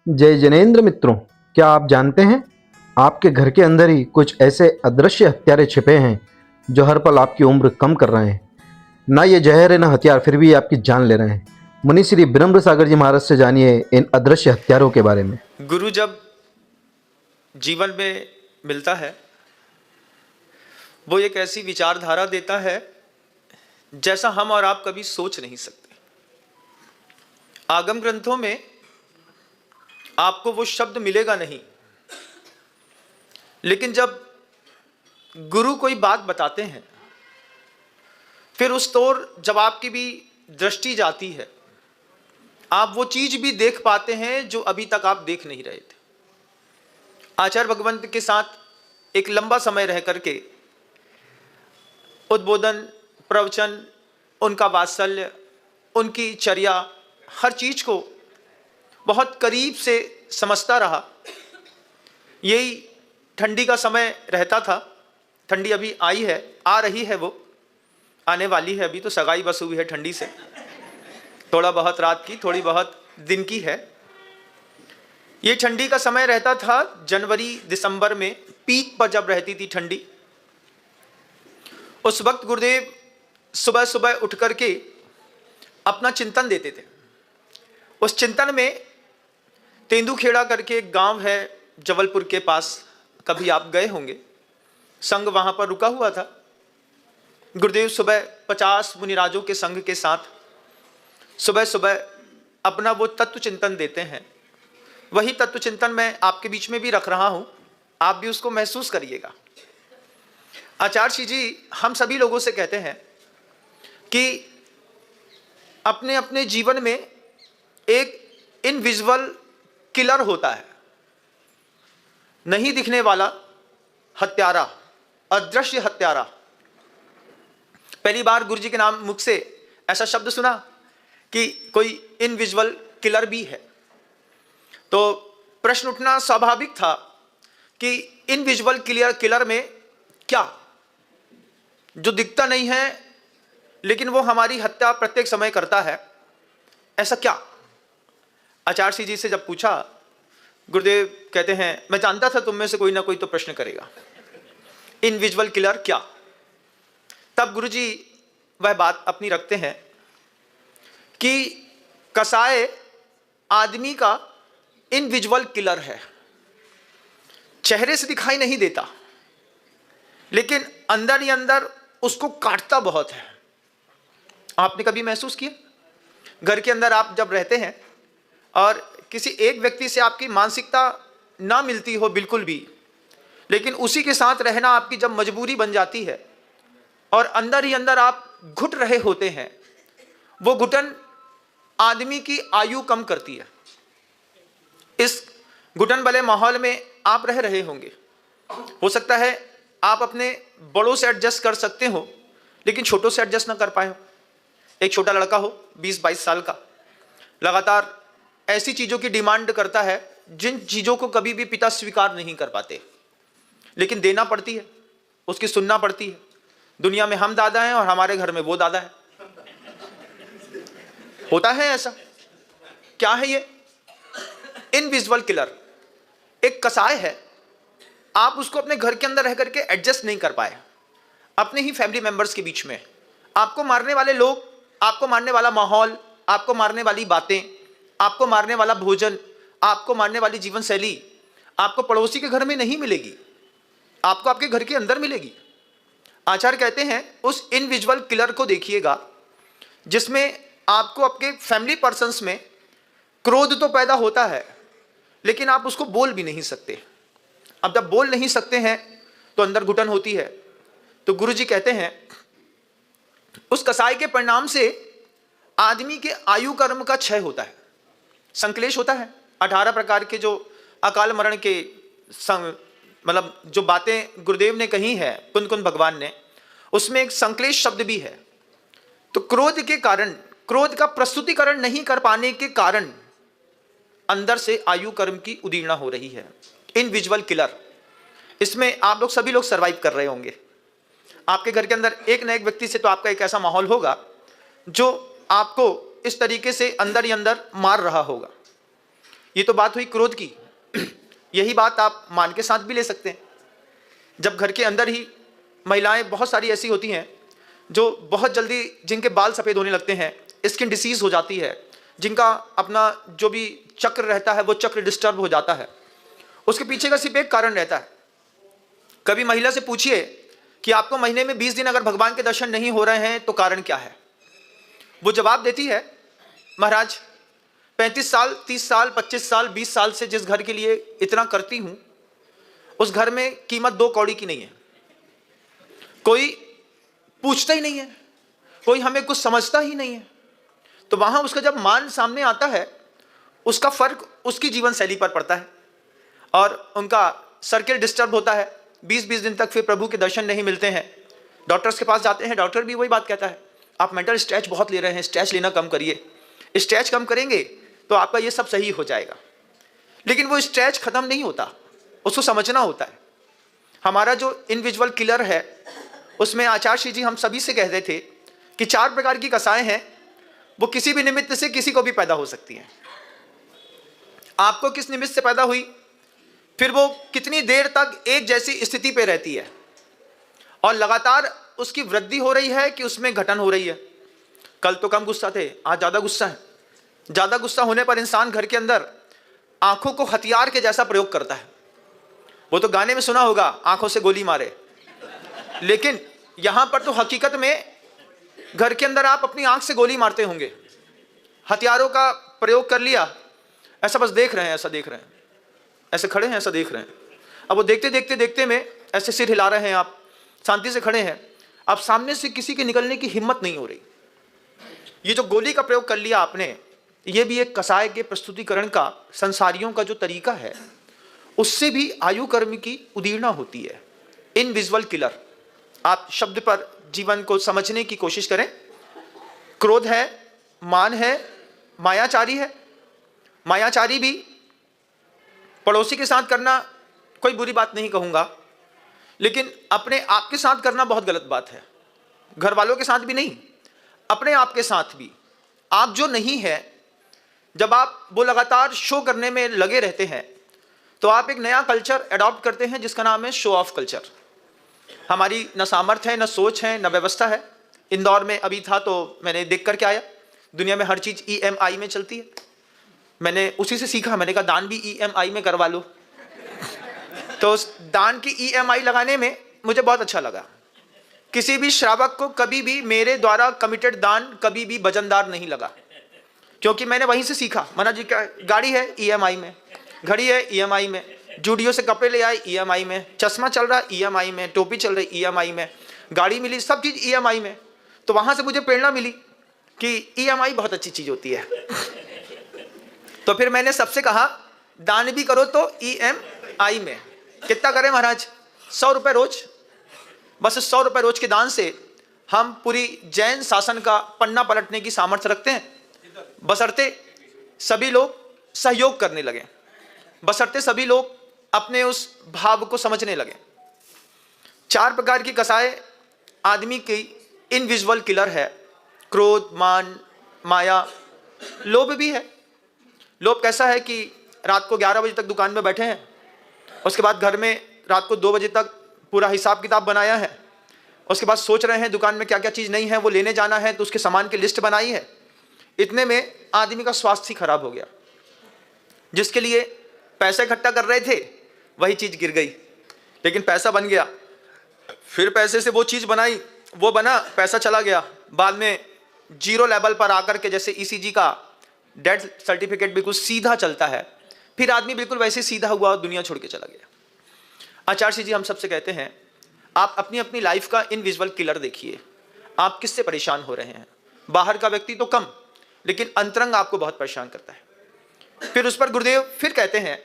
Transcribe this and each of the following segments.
जय जैनेंद्र मित्रों, क्या आप जानते हैं आपके घर के अंदर ही कुछ ऐसे अदृश्य हत्यारे छिपे हैं जो हर पल आपकी उम्र कम कर रहे हैं। ना ये जहर है ना हथियार, फिर भी ये आपकी जान ले रहे हैं। मुनि श्री ब्रह्म सागर जी महाराज से जानिए इन अदृश्य हत्यारों के बारे में। गुरु जब जीवन में मिलता है वो एक ऐसी विचारधारा देता है जैसा हम और आप कभी सोच नहीं सकते। आगम ग्रंथों में आपको वो शब्द मिलेगा नहीं, लेकिन जब गुरु कोई बात बताते हैं फिर उस तौर जब आपकी भी दृष्टि जाती है, आप वो चीज भी देख पाते हैं जो अभी तक आप देख नहीं रहे थे। आचार्य भगवंत के साथ एक लंबा समय रह करके उद्बोधन, प्रवचन, उनका वात्सल्य, उनकी चर्या, हर चीज को बहुत करीब से समझता रहा। यही ठंडी का समय रहता था। ठंडी अभी आई है, आ रही है, वो आने वाली है। अभी तो सगाई बस हुई है ठंडी से, थोड़ा बहुत रात की, थोड़ी बहुत दिन की है। ये ठंडी का समय रहता था जनवरी दिसंबर में, पीक पर जब रहती थी ठंडी। उस वक्त गुरुदेव सुबह सुबह उठ करके अपना चिंतन देते थे। उस चिंतन में तेंदुखेड़ा करके एक गांव है जबलपुर के पास, कभी आप गए होंगे। संघ वहां पर रुका हुआ था। गुरुदेव सुबह 50 मुनिराजों के संघ के साथ सुबह सुबह अपना वो तत्व चिंतन देते हैं। वही तत्व चिंतन मैं आपके बीच में भी रख रहा हूं, आप भी उसको महसूस करिएगा। आचार्य श्री जी हम सभी लोगों से कहते हैं कि अपने अपने जीवन में एक इनविजिबल किलर होता है, नहीं दिखने वाला हत्यारा, अदृश्य हत्यारा। पहली बार गुरु जी के नाम मुख से ऐसा शब्द सुना कि कोई इनविजिबल किलर भी है, तो प्रश्न उठना स्वाभाविक था कि इनविजिबल किलर में क्या, जो दिखता नहीं है लेकिन वो हमारी हत्या प्रत्येक समय करता है, ऐसा क्या? आचार्य श्री जी से जब पूछा, गुरुदेव कहते हैं मैं जानता था तुम में से कोई ना कोई तो प्रश्न करेगा, इनविजिबल किलर क्या? तब गुरु जी वह बात अपनी रखते हैं कि कसाय आदमी का इनविजिबल किलर है। चेहरे से दिखाई नहीं देता लेकिन अंदर ही अंदर उसको काटता बहुत है। आपने कभी महसूस किया? घर के अंदर आप जब रहते हैं और किसी एक व्यक्ति से आपकी मानसिकता ना मिलती हो बिल्कुल भी, लेकिन उसी के साथ रहना आपकी जब मजबूरी बन जाती है और अंदर ही अंदर आप घुट रहे होते हैं, वो घुटन आदमी की आयु कम करती है। इस घुटन वाले माहौल में आप रह रहे होंगे। हो सकता है आप अपने बड़ों से एडजस्ट कर सकते हो लेकिन छोटों से एडजस्ट ना कर पाए हो। एक छोटा लड़का हो 20-22 साल का, लगातार ऐसी चीजों की डिमांड करता है जिन चीजों को कभी भी पिता स्वीकार नहीं कर पाते, लेकिन देना पड़ती है, उसकी सुनना पड़ती है। दुनिया में हम दादा हैं और हमारे घर में वो दादा है। होता है ऐसा। क्या है ये? इनविजिबल किलर, एक कसाय है। आप उसको अपने घर के अंदर रह करके एडजस्ट नहीं कर पाए। अपने ही फैमिली मेंबर्स के बीच में आपको मारने वाले लोग, आपको मारने वाला माहौल, आपको मारने वाली बातें, आपको मारने वाला भोजन, आपको मारने वाली जीवन शैली आपको पड़ोसी के घर में नहीं मिलेगी, आपको आपके घर के अंदर मिलेगी। आचार्य कहते हैं उस इनविजिबल किलर को देखिएगा जिसमें आपको आपके फैमिली पर्सन्स में क्रोध तो पैदा होता है लेकिन आप उसको बोल भी नहीं सकते। अब जब बोल नहीं सकते हैं तो अंदर घुटन होती है। तो गुरु जी कहते हैं उस कसाई के परिणाम से आदमी के आयु कर्म का क्षय होता है, संक्लेश होता है। 18 प्रकार के जो अकाल मरण के मतलब जो बातें गुरुदेव ने कही है, कुंद कुंद भगवान ने, उसमें एक संक्लेश शब्द भी है। तो क्रोध के कारण, क्रोध का प्रस्तुतिकरण नहीं कर पाने के कारण अंदर से आयु कर्म की उदीर्णा हो रही है। इनविजिबल किलर, इसमें आप लोग सभी लोग सरवाइव कर रहे होंगे। आपके घर के अंदर एक न एक व्यक्ति से तो आपका एक ऐसा माहौल होगा जो आपको इस तरीके से अंदर ही अंदर मार रहा होगा। ये तो बात हुई क्रोध की। यही बात आप मान के साथ भी ले सकते हैं। जब घर के अंदर ही महिलाएं बहुत सारी ऐसी होती हैं जो बहुत जल्दी, जिनके बाल सफ़ेद होने लगते हैं, स्किन डिसीज़ हो जाती है, जिनका अपना जो भी चक्र रहता है वो चक्र डिस्टर्ब हो जाता है, उसके पीछे का सिर्फ एक कारण रहता है। कभी महिला से पूछिए कि आपको महीने में 20 दिन अगर भगवान के दर्शन नहीं हो रहे हैं तो कारण क्या है। वो जवाब देती है, महाराज 35 साल, 30 साल, 25 साल, 20 साल से जिस घर के लिए इतना करती हूं, उस घर में कीमत 2 कौड़ी की नहीं है। कोई पूछता ही नहीं है, कोई हमें कुछ समझता ही नहीं है। तो वहां उसका जब मान सामने आता है, उसका फर्क उसकी जीवन शैली पर पड़ता है और उनका सर्किल डिस्टर्ब होता है। 20-20 दिन तक फिर प्रभु के दर्शन नहीं मिलते हैं। डॉक्टर्स के पास जाते हैं, डॉक्टर भी वही बात कहता है, आप मेंटल स्ट्रेच बहुत ले रहे हैं, स्ट्रेच लेना कम करिए। स्ट्रेच कम करेंगे तो आपका ये सब सही हो जाएगा। लेकिन वो स्ट्रेच खत्म नहीं होता, उसको समझना होता है। हमारा जो इंडिविजुअल किलर है, उसमें आचार्य जी हम सभी से कहते थे कि 4 प्रकार की कसाएं हैं, वो किसी भी निमित्त से किसी को भी पैदा हो सकती हैं। आपको किस निमित्त से पैदा हुई, फिर वो कितनी देर तक एक जैसी स्थिति पे रहती है और लगातार उसकी वृद्धि हो रही है कि उसमें घटन हो रही है। कल तो कम गुस्सा थे, आज ज़्यादा गुस्सा है। ज़्यादा गुस्सा होने पर इंसान घर के अंदर आंखों को हथियार के जैसा प्रयोग करता है। वो तो गाने में सुना होगा, आंखों से गोली मारे, लेकिन यहां पर तो हकीकत में घर के अंदर आप अपनी आंख से गोली मारते होंगे। हथियारों का प्रयोग कर लिया, ऐसा बस देख रहे हैं, ऐसा देख रहे हैं, ऐसे खड़े हैं, ऐसा देख रहे हैं। अब वो देखते देखते देखते में ऐसे सिर हिला रहे हैं, आप शांति से खड़े हैं, अब सामने से किसी के निकलने की हिम्मत नहीं हो रही। ये जो गोली का प्रयोग कर लिया आपने, ये भी एक कसाय के प्रस्तुतिकरण का, संसारियों का जो तरीका है, उससे भी आयु कर्म की उदीर्णा होती है। इनविजुअल किलर, आप शब्द पर जीवन को समझने की कोशिश करें। क्रोध है, मान है, मायाचारी है। मायाचारी भी पड़ोसी के साथ करना कोई बुरी बात नहीं कहूंगा, लेकिन अपने आप के साथ करना बहुत गलत बात है। घर वालों के साथ भी नहीं, अपने आप के साथ भी। आप जो नहीं है, जब आप वो लगातार शो करने में लगे रहते हैं, तो आप एक नया कल्चर अडॉप्ट करते हैं जिसका नाम है शो ऑफ कल्चर। हमारी न सामर्थ्य है, न सोच है, न व्यवस्था है। इंदौर में अभी था तो मैंने देख करके आया, दुनिया में हर चीज़ EMI में चलती है। मैंने उसी से सीखा, मैंने कहा दान भी EMI में करवा लो। तो उस दान की EMI लगाने में मुझे बहुत अच्छा लगा। किसी भी श्रावक को कभी भी मेरे द्वारा कमिटेड दान कभी भी वजनदार नहीं लगा, क्योंकि मैंने वहीं से सीखा। मना जी का गाड़ी है EMI में, घड़ी है EMI में, जूडियो से कपड़े ले आए EMI में, चश्मा चल रहा EMI में, टोपी चल रही EMI में, गाड़ी मिली, सब चीज़ EMI में। तो वहाँ से मुझे प्रेरणा मिली कि EMI बहुत अच्छी चीज़ होती है। तो फिर मैंने सबसे कहा दान भी करो तो EMI में। कितना करें महाराज? 100 रुपये रोज। बस 100 रुपये रोज के दान से हम पूरी जैन शासन का पन्ना पलटने की सामर्थ्य रखते हैं, बशर्ते सभी लोग सहयोग करने लगे, बशर्ते सभी लोग अपने उस भाव को समझने लगे। 4 प्रकार की कसाएं आदमी की इनविजुअल किलर है। क्रोध, मान, माया। लोभ भी है। लोभ कैसा है कि रात को 11 बजे तक दुकान में बैठे हैं, उसके बाद घर में रात को 2 बजे तक पूरा हिसाब किताब बनाया है, उसके बाद सोच रहे हैं दुकान में क्या क्या चीज़ नहीं है वो लेने जाना है, तो उसके सामान की लिस्ट बनाई है। इतने में आदमी का स्वास्थ्य ही खराब हो गया। जिसके लिए पैसा इकट्ठा कर रहे थे वही चीज़ गिर गई, लेकिन पैसा बन गया। फिर पैसे से वो चीज़ बनाई, वो बना, पैसा चला गया। बाद में जीरो लेवल पर आकर के, जैसे ECG का डेथ सर्टिफिकेट बिल्कुल सीधा चलता है, फिर आदमी बिल्कुल वैसे सीधा हुआ और दुनिया छोड़ के चला गया। आचार्य जी हम सबसे कहते हैं, आप अपनी अपनी लाइफ का इनविजुअल किलर देखिए। आप किससे परेशान हो रहे हैं? बाहर का व्यक्ति तो कम, लेकिन अंतरंग आपको बहुत परेशान करता है। फिर उस पर गुरुदेव फिर कहते हैं,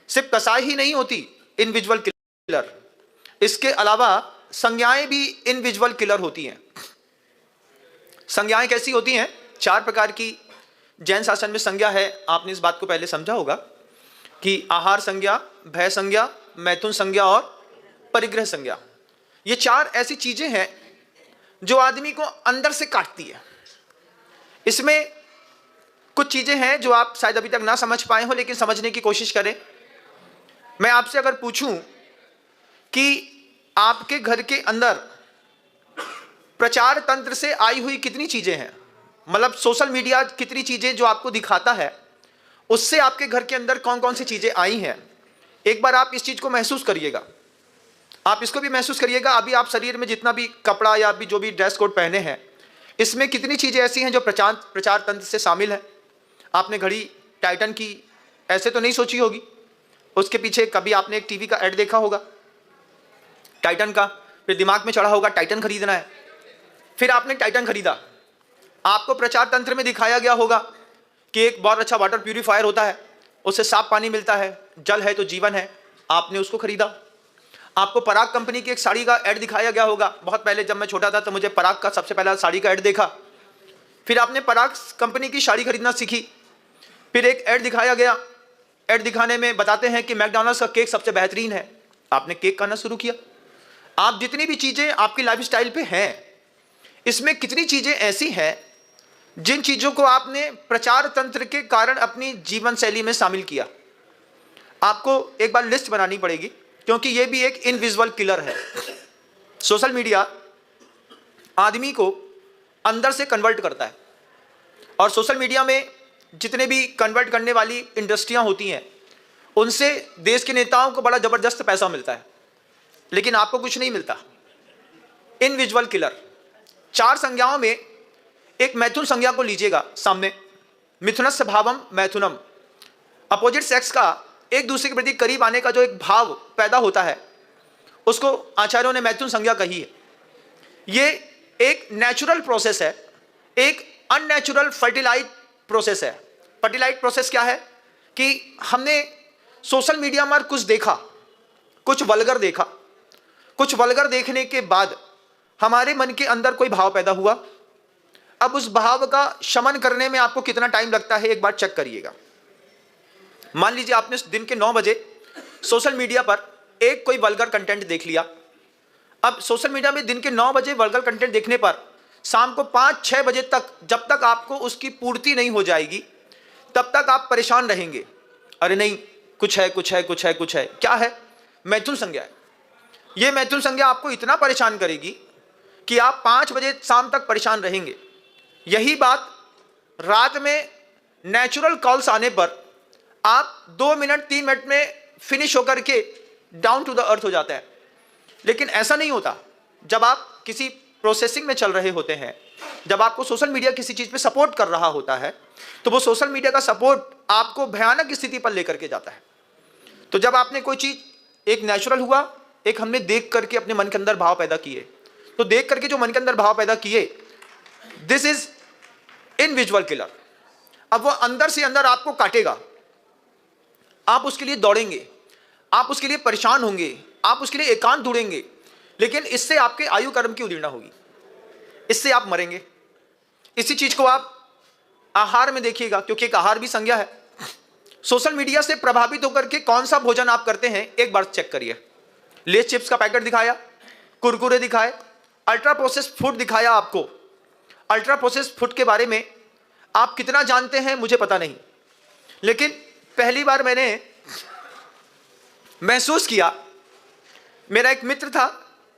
सिर्फ कसाई ही नहीं होती इनविजुअल किलर, इसके अलावा संज्ञाएं भी इनविजुअल किलर होती हैं। संज्ञाएं कैसी होती हैं? 4 प्रकार की जैन शासन में संज्ञा है। आपने इस बात को पहले समझा होगा कि आहार संज्ञा, भय संज्ञा, मैथुन संज्ञा और परिग्रह संज्ञा। ये 4 ऐसी चीजें हैं जो आदमी को अंदर से काटती है। इसमें कुछ चीजें हैं जो आप शायद अभी तक ना समझ पाए हो, लेकिन समझने की कोशिश करें। मैं आपसे अगर पूछूं कि आपके घर के अंदर प्रचार तंत्र से आई हुई कितनी चीजें हैं, मतलब सोशल मीडिया कितनी चीजें जो आपको दिखाता है, उससे आपके घर के अंदर कौन कौन सी चीजें आई हैं, एक बार आप इस चीज को महसूस करिएगा। आप इसको भी महसूस करिएगा, अभी आप शरीर में जितना भी कपड़ा या अभी जो भी ड्रेस कोड पहने हैं, इसमें कितनी चीजें ऐसी हैं जो प्रचार तंत्र से शामिल है। आपने घड़ी टाइटन की ऐसे तो नहीं सोची होगी, उसके पीछे कभी आपने एक टीवी का ऐड देखा होगा टाइटन का, फिर दिमाग में चढ़ा होगा टाइटन खरीदना है, फिर आपने टाइटन खरीदा। आपको प्रचार तंत्र में दिखाया गया होगा कि एक बहुत अच्छा वाटर प्यूरिफायर होता है, उससे साफ पानी मिलता है, जल है तो जीवन है, आपने उसको खरीदा। आपको पराग कंपनी की एक साड़ी का ऐड दिखाया गया होगा, बहुत पहले जब मैं छोटा था तो मुझे पराग का सबसे पहला साड़ी का ऐड देखा, फिर आपने पराग कंपनी की साड़ी खरीदना सीखी। फिर एक ऐड दिखाया गया, ऐड दिखाने में बताते हैं कि मैकडॉनल्ड्स का केक सबसे बेहतरीन है, आपने केक खाना शुरू किया। आप जितनी भी चीजें आपकी लाइफस्टाइल पे हैं, इसमें कितनी चीजें ऐसी हैं जिन चीजों को आपने प्रचार तंत्र के कारण अपनी जीवन शैली में शामिल किया। आपको एक बार लिस्ट बनानी पड़ेगी, क्योंकि यह भी एक इनविजिबल किलर है। सोशल मीडिया आदमी को अंदर से कन्वर्ट करता है, और सोशल मीडिया में जितने भी कन्वर्ट करने वाली इंडस्ट्रियां होती हैं, उनसे देश के नेताओं को बड़ा जबरदस्त पैसा मिलता है, लेकिन आपको कुछ नहीं मिलता। Invisible killer. 4 संज्ञाओं में एक मैथुन संज्ञा को लीजिएगा सामने, मिथुनस्य भावम मैथुनम। अपोजिट सेक्स का एक दूसरे के प्रति करीब आने का जो एक भाव पैदा होता है, उसको आचार्यों ने मैथुन संज्ञा कही है। ये एक नेचुरल प्रोसेस है, एक अननेचुरल फर्टिलाइज प्रोसेस है। फर्टिलाइज प्रोसेस क्या है कि हमने सोशल मीडिया में कुछ देखा, कुछ वल्गर देखा, कुछ वल्गर देखने के बाद हमारे मन के अंदर कोई भाव पैदा हुआ। अब उस भाव का शमन करने में आपको कितना टाइम लगता है, एक बार चेक करिएगा। मान लीजिए आपने दिन के 9 बजे सोशल मीडिया पर एक कोई वल्गर कंटेंट देख लिया। अब सोशल मीडिया में दिन के 9 बजे वल्गर कंटेंट देखने पर शाम को 5-6 बजे तक, जब तक आपको उसकी पूर्ति नहीं हो जाएगी, तब तक आप परेशान रहेंगे। अरे नहीं, कुछ है कुछ है कुछ है कुछ है। क्या है? मैथुन संज्ञा है। ये मैथुन संज्ञा आपको इतना परेशान करेगी कि आप 5 बजे शाम तक परेशान रहेंगे। यही बात रात में नेचुरल कॉल्स आने पर आप 2 मिनट 3 मिनट में फिनिश होकर के डाउन टू द अर्थ हो जाता है। लेकिन ऐसा नहीं होता। जब आप किसी प्रोसेसिंग में चल रहे होते हैं, जब आपको सोशल मीडिया किसी चीज पे सपोर्ट कर रहा होता है, तो वो सोशल मीडिया का सपोर्ट आपको भयानक स्थिति पर लेकर के जाता है। तो जब आपने कोई चीज, एक नेचुरल हुआ, एक हमने देख करके अपने मन के अंदर भाव पैदा किए, तो देख करके जो मन के अंदर भाव पैदा किए, दिस इज इनविजिबल किलर। अब वो अंदर से अंदर आपको काटेगा, आप उसके लिए दौड़ेंगे, आप उसके लिए परेशान होंगे, आप उसके लिए एकांत ढूंढेंगे, लेकिन इससे आपके आयु कर्म की उदीर्णा होगी, इससे आप मरेंगे। इसी चीज को आप आहार में देखिएगा, क्योंकि एक आहार भी संज्ञा है। सोशल मीडिया से प्रभावित होकर के कौन सा भोजन आप करते हैं, एक बार चेक करिए। लेस चिप्स का पैकेट दिखाया, कुरकुरे दिखाए, अल्ट्रा प्रोसेस्ड फूड दिखाया आपको। अल्ट्रा प्रोसेस्ड फूड के बारे में आप कितना जानते हैं मुझे पता नहीं, लेकिन पहली बार मैंने महसूस किया, मेरा एक मित्र था,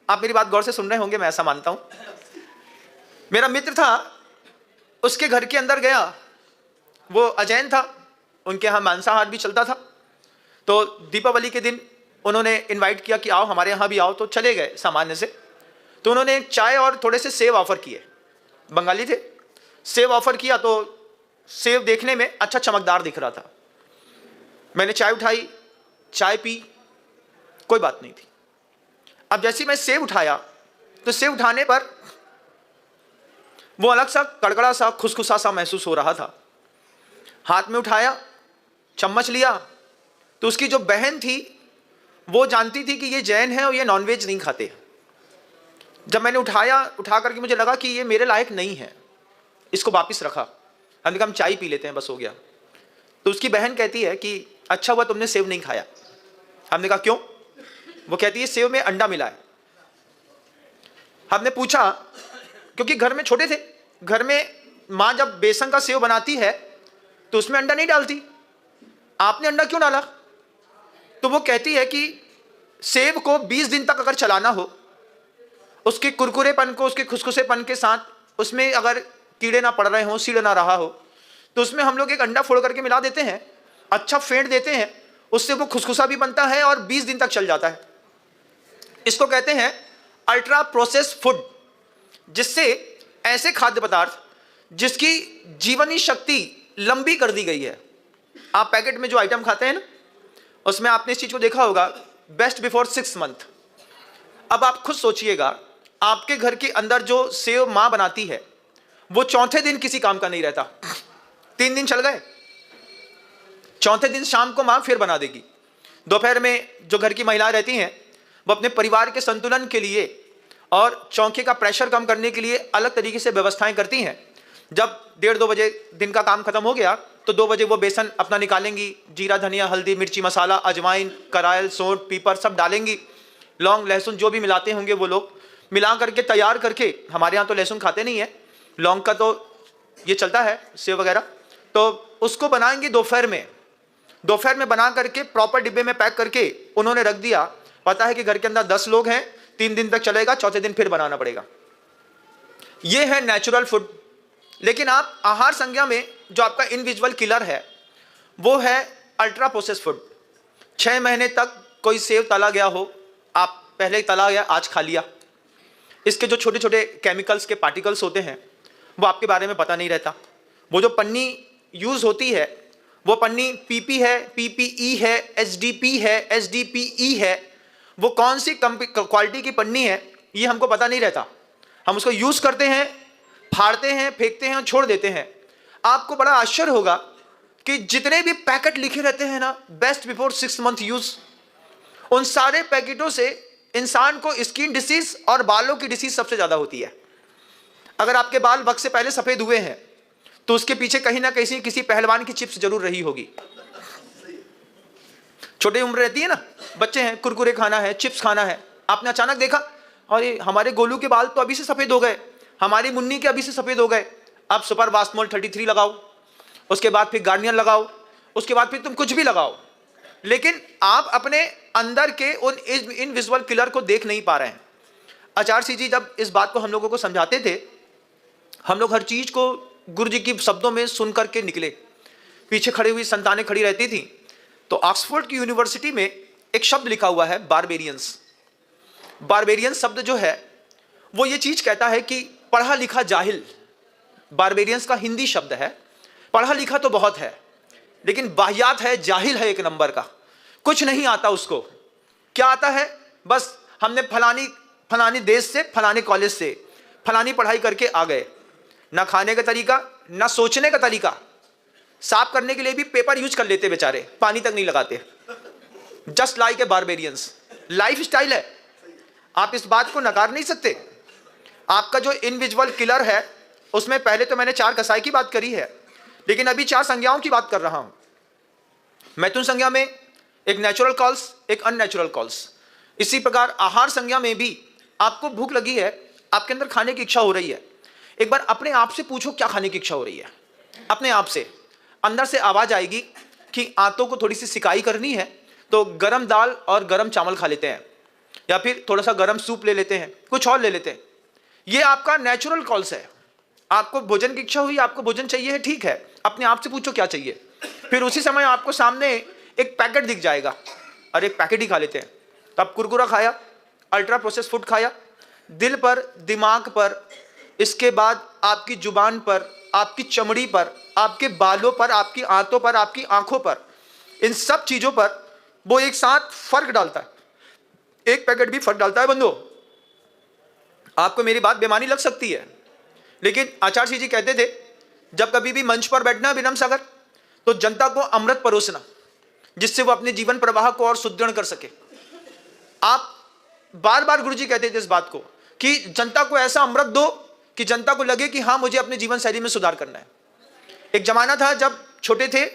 आप मेरी बात गौर से सुन रहे होंगे, मैं ऐसा मानता हूं। मेरा मित्र था, उसके घर के अंदर गया, वो अजैन था, उनके यहाँ मांसाहार भी चलता था। तो दीपावली के दिन उन्होंने इनवाइट किया कि आओ हमारे यहाँ भी आओ, तो चले गए सामान्य से। तो उन्होंने चाय और थोड़े से सेव ऑफर किए, बंगाली थे। सेव ऑफर किया तो सेव देखने में अच्छा चमकदार दिख रहा था। मैंने चाय उठाई, चाय पी, कोई बात नहीं थी। अब जैसे मैं सेव उठाया, तो सेव उठाने पर वो अलग सा कड़कड़ा सा खुसखुसा सा महसूस हो रहा था। हाथ में उठाया, चम्मच लिया, तो उसकी जो बहन थी वो जानती थी कि ये जैन है और ये नॉनवेज नहीं खाते। जब मैंने उठा करके मुझे लगा कि ये मेरे लायक नहीं है, इसको वापस रखा। हमने कहा हम चाय पी लेते हैं, बस हो गया। तो उसकी बहन कहती है कि अच्छा हुआ तुमने सेव नहीं खाया। हमने कहा क्यों? वो कहती है सेव में अंडा मिला है। हमने पूछा, क्योंकि घर में छोटे थे, घर में माँ जब बेसन का सेव बनाती है तो उसमें अंडा नहीं डालती, आपने अंडा क्यों डाला? तो वो कहती है कि सेब को 20 दिन तक अगर चलाना हो, उसके कुरकुरेपन को, उसके खुसखुसेपन के साथ, उसमें अगर कीड़े ना पड़ रहे हो, सीड़ ना रहा हो, तो उसमें हम लोग एक अंडा फोड़ करके मिला देते हैं, अच्छा फेंट देते हैं, उससे वो खुसखुसा भी बनता है और 20 दिन तक चल जाता है। इसको कहते हैं अल्ट्रा प्रोसेस फूड, जिससे ऐसे खाद्य पदार्थ जिसकी जीवनी शक्ति लंबी कर दी गई है। आप पैकेट में जो आइटम खाते हैं ना, उसमें आपने इस चीज को देखा होगा, बेस्ट बिफोर 6 मंथ। अब आप खुद सोचिएगा, आपके घर के अंदर जो सेव मां बनाती है वो चौथे दिन किसी काम का नहीं रहता। 3 दिन चल गए, चौथे दिन शाम को मां फिर बना देगी। दोपहर में जो घर की महिलाएं रहती हैं वो अपने परिवार के संतुलन के लिए और चौके का प्रेशर कम करने के लिए अलग तरीके से व्यवस्थाएं करती हैं। जब 1:30-2 बजे दिन का काम खत्म हो गया तो 2 बजे वो बेसन अपना निकालेंगी, जीरा, धनिया, हल्दी, मिर्ची मसाला, अजवाइन, करायल, सौंठ, पीपर सब डालेंगी, लौंग, लहसुन जो भी मिलाते होंगे वो लोग मिला करके तैयार करके, हमारे यहाँ तो लहसुन खाते नहीं है, लौंग का तो ये चलता है, सेव वगैरह, तो उसको बनाएंगे दोपहर में बना करके प्रॉपर डिब्बे में पैक करके उन्होंने रख दिया। पता है कि घर के अंदर 10 लोग हैं, 3 दिन तक चलेगा, चौथे दिन फिर बनाना पड़ेगा। ये है नेचुरल फूड। लेकिन आप आहार संज्ञा में जो आपका इनविजुअल किलर है वो है अल्ट्रा प्रोसेस फूड। 6 महीने तक कोई सेव तला गया हो, आप पहले तला गया, आज खा लिया, इसके जो छोटे छोटे केमिकल्स के पार्टिकल्स होते हैं वो आपके बारे में पता नहीं रहता। वो जो पन्नी यूज होती है वो पन्नी पीपी है, पीपीई है, एचडीपी है, एचडीपीई है, वो कौन सी क्वालिटी की पन्नी है ये हमको पता नहीं रहता। हम उसको यूज करते हैं, फाड़ते हैं, फेंकते हैं और छोड़ देते हैं। आपको बड़ा आश्चर्य होगा कि जितने भी पैकेट लिखे रहते हैं ना, बेस्ट बिफोर 6 मंथ यूज, उन सारे पैकेटों से इंसान को स्किन डिसीज और बालों की डिसीज सबसे ज्यादा होती है। अगर आपके बाल वक्त से पहले सफेद हुए हैं तो उसके पीछे कहीं ना कहीं किसी पहलवान की चिप्स जरूर रही होगी। छोटी उम्र रहती है ना, बच्चे हैं, कुरकुरे खाना है, चिप्स खाना है, आपने अचानक देखा अरे हमारे गोलू के बाल तो अभी से सफेद हो गए, हमारी मुन्नी के अभी से सफेद हो गए, अब सुपर वास्मोल 33 लगाओ, उसके बाद फिर गार्नियर लगाओ, उसके बाद फिर तुम कुछ भी लगाओ, लेकिन आप अपने अंदर के उन इनविजुअल किलर को देख नहीं पा रहे हैं। आचार्य जी जब इस बात को हम लोगों को समझाते थे, हम लोग हर चीज को गुरु जी की शब्दों में सुन करके निकले। पीछे खड़ी हुई संतानें खड़ी रहती थी, तो ऑक्सफोर्ड की यूनिवर्सिटी में एक शब्द लिखा हुआ है बारबेरियंस। बारबेरियंस शब्द जो है वो ये चीज कहता है कि पढ़ा लिखा जाहिल। बारबेरियंस का हिंदी शब्द है, पढ़ा लिखा तो बहुत है लेकिन बाह्यात है, जाहिल है, 1 नंबर का, कुछ नहीं आता उसको। क्या आता है? बस हमने फलानी देश से, फलाने कॉलेज से फलानी पढ़ाई करके आ गए। ना खाने का तरीका, ना सोचने का तरीका, साफ करने के लिए भी पेपर यूज कर लेते बेचारे, पानी तक नहीं लगाते। Just like a barbarians life style है, आप इस बात को नकार नहीं सकते। आपका जो इनविजुअल किलर है उसमें पहले तो मैंने 4 कसाई की बात करी है, लेकिन अभी 4 संज्ञाओं की बात कर रहा हूं। मैथुन संज्ञा में एक नेचुरल कॉल्स, एक अननेचुरल कॉल्स। इसी प्रकार आहार संज्ञा में भी आपको भूख लगी है, आपके अंदर खाने की इच्छा हो रही है, एक बार अपने आप से पूछो क्या खाने की इच्छा हो रही है। अपने आप से अंदर से आवाज आएगी कि आंतों को थोड़ी सी सिकाई करनी है तो गरम दाल और गरम चावल खा लेते हैं, या फिर थोड़ा सा गरम सूप ले लेते हैं, कुछ और ले लेते हैं। ये आपका नेचुरल कॉल्स है। आपको भोजन की इच्छा हुई, आपको भोजन चाहिए है, ठीक है, अपने आप से पूछो क्या चाहिए। फिर उसी समय आपको सामने एक पैकेट दिख जाएगा, अरे पैकेट ही खा लेते हैं। तब कुरकुरा खाया, अल्ट्रा प्रोसेस फूड खाया, दिल पर, दिमाग पर, इसके बाद आपकी जुबान पर, आपकी चमड़ी पर, आपके बालों पर, आपकी आंतों पर, आपकी आंखों पर, इन सब चीजों पर वो एक साथ फर्क डालता है। एक पैकेट भी फर्क डालता है बंदो। आपको मेरी बात बेमानी लग सकती है, लेकिन आचार्य जी कहते थे जब कभी भी मंच पर बैठना विनम्र सागर, तो जनता को अमृत परोसना, जिससे वो अपने जीवन प्रवाह को और सुदृढ़ कर सके। आप बार बार गुरुजी कहते थे इस बात को कि जनता को ऐसा अमृत दो कि जनता को लगे कि हाँ मुझे अपने जीवन शैली में सुधार करना है। एक जमाना था जब छोटे थे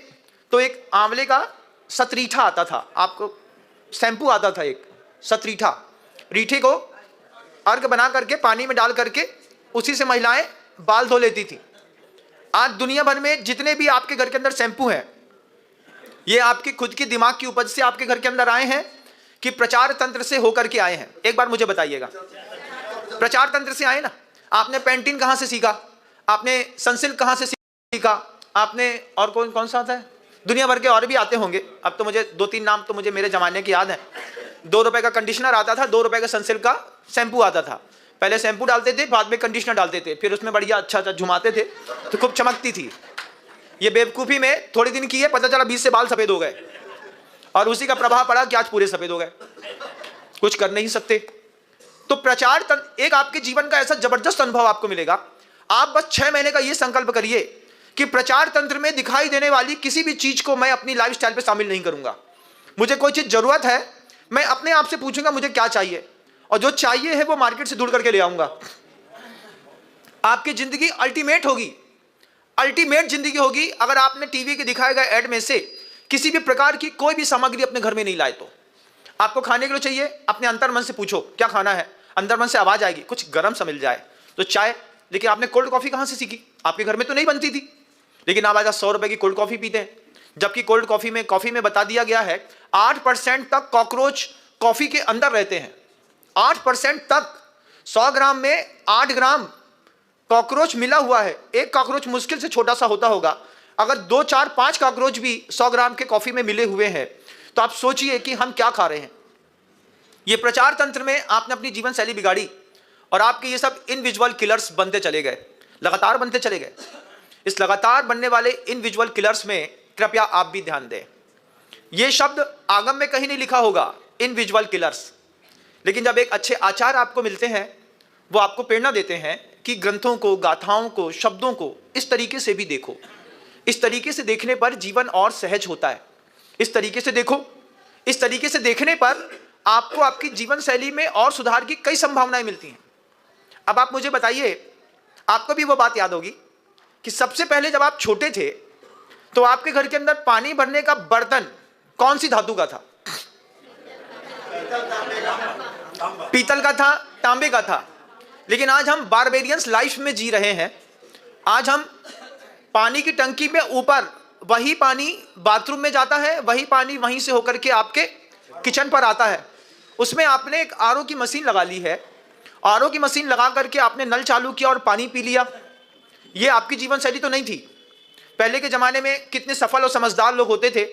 तो एक आंवले का सतरीठा आता था, आपको शैम्पू आता था, एक सतरीठा, रीठे को अर्घ बना करके पानी में डाल करके उसी से महिलाएं बाल धो लेती थी। आज दुनिया भर में जितने भी आपके घर के अंदर शैंपू हैं, ये आपकी खुद की दिमाग की उपज से आपके घर के अंदर आए हैं कि प्रचार तंत्र से होकर के आए हैं? एक बार मुझे बताइएगा। प्रचार तंत्र से आए ना। आपने पेंटिन कहां से सीखा? आपने सनसिल्क कहां से सीखा? आपने और कौन कौन सा आता है? दुनिया भर के और भी आते होंगे। अब तो मुझे 2-3 नाम तो मुझे मेरे जमाने की याद है। 2 रुपए का कंडीशनर आता था, 2 रुपए का सनसिल्क का शैंपू आता था। पहले शैंपू डालते थे, बाद में कंडीशनर डालते थे, फिर उसमें बढ़िया अच्छा अच्छा झुमाते थे तो खूब चमकती थी। ये बेवकूफ़ी में थोड़े दिन की है, पता चला 20 से बाल सफ़ेद हो गए और उसी का प्रभाव पड़ा कि आज पूरे सफ़ेद हो गए, कुछ कर नहीं सकते। तो प्रचार तंत्र एक आपके जीवन का ऐसा जबरदस्त अनुभव आपको मिलेगा। आप बस 6 महीने का ये संकल्प करिए कि प्रचार तंत्र में दिखाई देने वाली किसी भी चीज को मैं अपनी लाइफस्टाइल पे शामिल नहीं करूंगा। मुझे कोई चीज जरूरत है, मैं अपने आप से पूछूंगा मुझे क्या चाहिए, और जो चाहिए है वो मार्केट से ढूंढ करके ले आऊंगा। आपकी जिंदगी अल्टीमेट होगी, अल्टीमेट जिंदगी होगी अगर आपने टीवी के दिखाए गए ऐड में से किसी भी प्रकार की कोई भी सामग्री अपने घर में नहीं लाए। तो आपको खाने के लिए चाहिए, अपने अंतर मन से पूछो क्या खाना है, अंतर मन से आवाज आएगी कुछ गर्म सा मिल जाए तो चाय। लेकिन आपने कोल्ड कॉफी कहां से सीखी? आपके घर में तो नहीं बनती थी, लेकिन आप आज 100 रुपए की कोल्ड कॉफी पीते हैं, जबकि कोल्ड कॉफी में बता दिया गया है 8% तक कॉकरोच कॉफी के अंदर रहते हैं। 8% तक। 100 ग्राम में 8 ग्राम कॉकरोच मिला हुआ है। एक कॉकरोच मुश्किल से छोटा सा होता होगा, अगर 2, 4, 5 कॉकरोच भी 100 ग्राम के कॉफी में मिले हुए हैं तो आप सोचिए कि हम क्या खा रहे हैं। ये प्रचार तंत्र में आपने अपनी जीवन शैली बिगाड़ी और आपके ये सब इनविजुअल किलर्स बनते चले गए, लगातार बनते चले गए। इस लगातार बनने वाले इनविजुअल किलर्स में कृपया आप भी ध्यान दें। ये शब्द आगम में कहीं नहीं लिखा होगा, इनविजुअल किलर्स, लेकिन जब एक अच्छे आचार्य आपको मिलते हैं वो आपको प्रेरणा देते हैं कि ग्रंथों को, गाथाओं को, शब्दों को इस तरीके से भी देखो। इस तरीके से देखने पर जीवन और सहज होता है। इस तरीके से देखो, इस तरीके से देखने पर आपको आपकी जीवन शैली में और सुधार की कई संभावनाएं मिलती हैं। अब आप मुझे बताइए, आपको भी वो बात याद होगी कि सबसे पहले जब आप छोटे थे तो आपके घर के अंदर पानी भरने का बर्तन कौन सी धातु का था? पीतल का था, तांबे का था। लेकिन आज हम बारबेरियंस लाइफ में जी रहे हैं। आज हम पानी की टंकी में ऊपर, वही पानी बाथरूम में जाता है, वही पानी वहीं से होकर के आपके किचन पर आता है। उसमें आपने एक आरओ की मशीन लगा ली है, आरओ की मशीन लगा करके आपने नल चालू किया और पानी पी लिया। ये आपकी जीवन शैली तो नहीं थी। पहले के ज़माने में कितने सफल और समझदार लोग होते थे।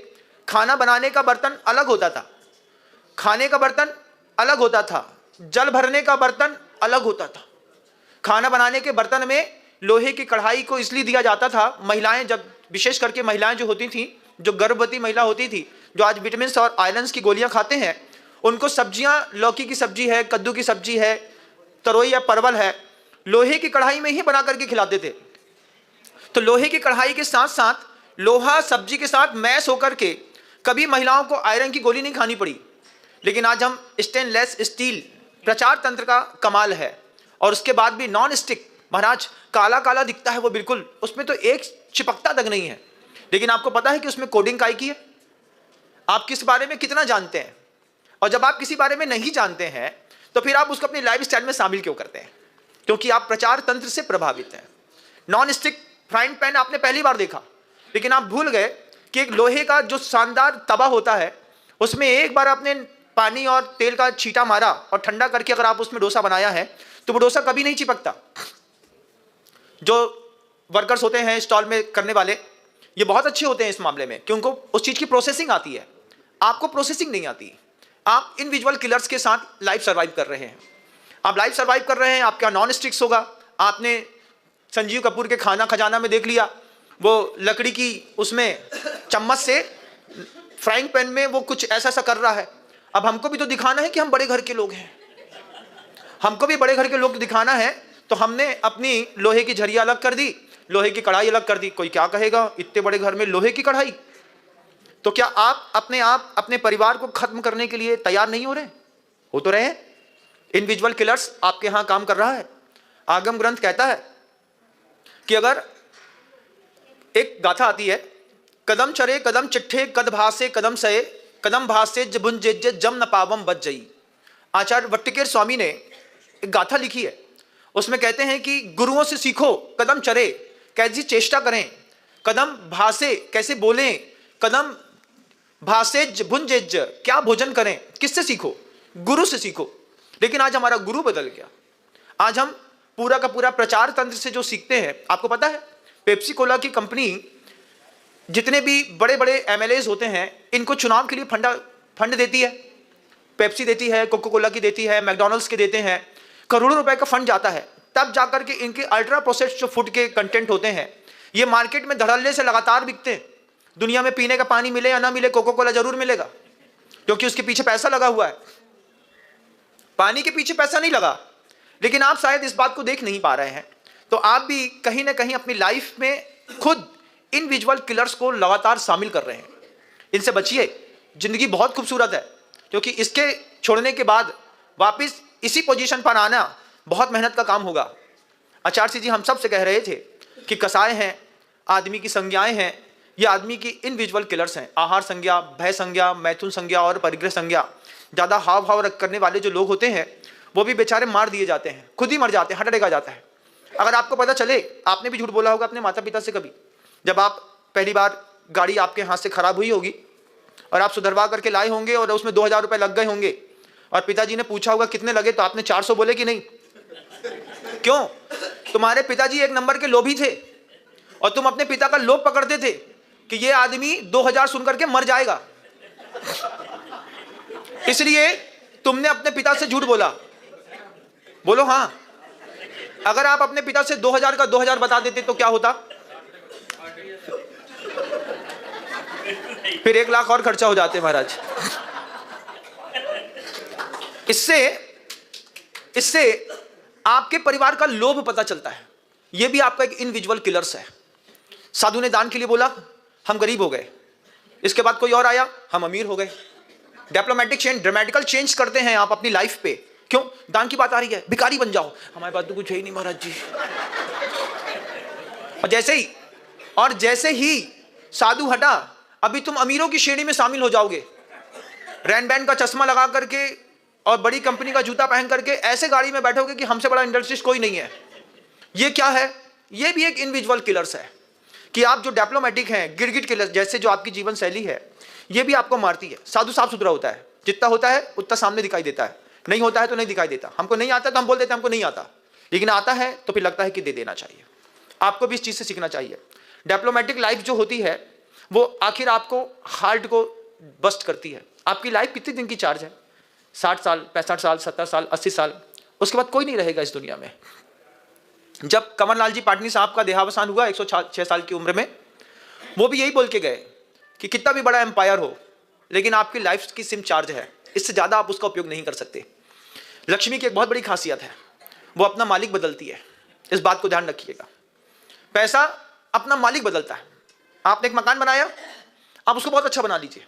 खाना बनाने का बर्तन अलग होता था, खाने का बर्तन अलग होता था, जल भरने का बर्तन अलग होता था। खाना बनाने के बर्तन में लोहे की कढ़ाई को इसलिए दिया जाता था, महिलाएं, जब विशेष करके महिलाएं जो होती थी, जो गर्भवती महिला होती थी, जो आज विटामिन और आयरन्स की गोलियां खाते हैं, उनको सब्जियां, लौकी की सब्जी है, कद्दू की सब्जी है, तरोई या परवल है, लोहे की कढ़ाई में ही बना करके खिलाते थे। तो लोहे की कढ़ाई के साथ साथ लोहा सब्जी के साथ मैश होकर के कभी महिलाओं को आयरन की गोली नहीं खानी पड़ी। लेकिन आज हम स्टेनलेस स्टील, प्रचार तंत्र का कमाल है। और उसके बाद भी नॉन स्टिक, महाराज काला काला दिखता है वो, बिल्कुल उसमें तो एक चिपकता तक नहीं है। लेकिन आपको पता है कि उसमें कोडिंग काई की है? आप किस बारे में कितना जानते हैं? और जब आप किसी बारे में नहीं जानते हैं तो फिर आप उसको अपनी लाइफस्टाइल में शामिल क्यों करते हैं? क्योंकि आप प्रचार तंत्र से प्रभावित हैं। नॉन स्टिक फ्राइंग पैन आपने पहली बार देखा, लेकिन आप भूल गए कि एक लोहे का जो शानदार तवा होता है, उसमें एक बार आपने पानी और तेल का छींटा मारा और ठंडा करके अगर आप उसमें डोसा बनाया है तो वो डोसा कभी नहीं चिपकता। जो वर्कर्स होते हैं स्टॉल में करने वाले, ये बहुत अच्छे होते हैं इस मामले में कि उनको उस चीज़ की प्रोसेसिंग आती है। आपको प्रोसेसिंग नहीं आती। आप इनविजुअल किलर्स के साथ लाइफ सर्वाइव कर रहे हैं। आप लाइफ सर्वाइव कर रहे हैं, आपका नॉन स्टिक्स होगा। आपने संजीव कपूर के खाना खजाना में देख लिया, वो लकड़ी की उसमें चम्मच से फ्राइंग पैन में वो कुछ ऐसा सा कर रहा है। अब हमको भी तो दिखाना है कि हम बड़े घर के लोग हैं, हमको भी बड़े घर के लोग दिखाना है, तो हमने अपनी लोहे की झरिया अलग कर दी, लोहे की कढ़ाई अलग कर दी। कोई क्या कहेगा, इतने बड़े घर में लोहे की कढ़ाई? तो क्या आप अपने परिवार को खत्म करने के लिए तैयार नहीं हो रहे? हो तो रहे हैं। इनविजुअल किलर्स आपके यहां काम कर रहा है। आगम ग्रंथ कहता है कि अगर एक गाथा आती है, कदम चरे कदम चिट्ठे कद भासे कदम सये कदम भासे जबुंजे जम न पावम बच जई। आचार्य वट्टिकेर स्वामी ने एक गाथा लिखी है, उसमें कहते हैं कि गुरुओं से सीखो कदम चरे, कैसी चेष्टा करें, कदम भासे कैसे बोलें, कदम भासे भुंजेज क्या भोजन करें, किससे सीखो? गुरु से सीखो। लेकिन आज हमारा गुरु बदल गया। आज हम पूरा का पूरा प्रचार तंत्र से जो सीखते हैं, आपको पता है पेप्सी कोला की कंपनी जितने भी बड़े बड़े एमएलएज होते हैं इनको चुनाव के लिए फंड देती है। पेप्सी देती है, कोका कोला की देती है, मैकडॉनल्ड्स के देते हैं, करोड़ों रुपए का फंड जाता है। तब जाकर के इनके अल्ट्रा प्रोसेस्ड जो फूड के कंटेंट होते हैं ये मार्केट में धड़ल्ले से लगातार बिकते हैं। दुनिया में पीने का पानी मिले या ना मिले, कोका कोला जरूर मिलेगा, क्योंकि उसके पीछे पैसा लगा हुआ है। पानी के पीछे पैसा नहीं लगा। लेकिन आप शायद इस बात को देख नहीं पा रहे हैं। तो आप भी कहीं ना कहीं अपनी लाइफ में खुद इन विजुअल किलर्स को लगातार शामिल कर रहे हैं। इनसे बचिए। जिंदगी बहुत खूबसूरत है, क्योंकि इसके छोड़ने के बाद वापस इसी पोजीशन पर आना बहुत मेहनत का काम होगा। आचार्य जी हम सब से कह रहे थे कि कसाय हैं, आदमी की संज्ञाएं हैं, ये आदमी की इन विजुअल किलर्स हैं। आहार संज्ञा, भय संज्ञा, मैथुन संज्ञा और परिग्रह संज्ञा। ज़्यादा हाव भाव करने वाले जो लोग होते हैं वो भी बेचारे मार दिए जाते हैं, खुद ही मर जाते हैं, हार्ट अटैक आ जाता है। अगर आपको पता चले, आपने भी झूठ बोला होगा अपने माता पिता से कभी, जब आप पहली बार गाड़ी आपके हाथ से खराब हुई होगी और आप सुधरवा करके लाए होंगे और उसमें 2000 रुपये लग गए होंगे और पिताजी ने पूछा होगा कितने लगे, तो आपने 400 बोले कि नहीं? क्यों? तुम्हारे पिताजी एक नंबर के लोभी थे और तुम अपने पिता का लोभ पकड़ते थे कि ये आदमी 2000 सुन करके मर जाएगा, इसलिए तुमने अपने पिता से झूठ बोला। बोलो हाँ। अगर आप अपने पिता से 2000 का 2000 बता देते तो क्या होता? फिर 1 लाख और खर्चा हो जाते महाराज। इससे आपके परिवार का लोभ पता चलता है। यह भी आपका एक इनविजुअल किलर्स है। साधु ने दान के लिए बोला, हम गरीब हो गए। इसके बाद कोई और आया, हम अमीर हो गए। ड्रामेटिकल चेंज करते हैं आप अपनी लाइफ पे। क्यों? दान की बात आ रही है, भिखारी बन जाओ। हमारे पास तो कुछ है ही नहीं महाराज जी। और जैसे ही साधु हटा, अभी तुम अमीरों की श्रेणी में शामिल हो जाओगे। रैन बैंड का चश्मा लगा करके और बड़ी कंपनी का जूता पहन करके ऐसे गाड़ी में बैठोगे कि हमसे बड़ा इंडस्ट्रिस्ट कोई नहीं है। ये क्या है? ये भी एक इनविजुअल किलर्स है कि आप जो डिप्लोमेटिक हैं, गिरगिट किलर जैसे जो आपकी जीवन शैली है, ये भी आपको मारती है। साधु साफ सुथरा होता है, जितना होता है उतना सामने दिखाई देता है, नहीं होता है तो नहीं दिखाई देता। हमको नहीं आता तो हम बोल देते हैं हमको नहीं आता, लेकिन आता है तो फिर लगता है कि दे देना चाहिए। आपको भी इस चीज़ से सीखना चाहिए। डिप्लोमेटिक लाइफ जो होती है वो आखिर आपको हार्ट को बस्ट करती है। आपकी लाइफ कितने दिन की चार्ज है? 60 साल, 65 साल, 70 साल, 80 साल, उसके बाद कोई नहीं रहेगा इस दुनिया में। जब कंवर लाल जी पाटनी साहब का देहावसान हुआ 106 साल की उम्र में, वो भी यही बोल के गए कि कितना भी बड़ा एम्पायर हो, लेकिन आपकी लाइफ की सिम चार्ज है, इससे ज़्यादा आप उसका उपयोग नहीं कर सकते। लक्ष्मी की एक बहुत बड़ी खासियत है, वो अपना मालिक बदलती है। इस बात को ध्यान रखिएगा। पैसा अपना मालिक बदलता है। आपने एक मकान बनाया, आप उसको बहुत अच्छा बना लीजिए,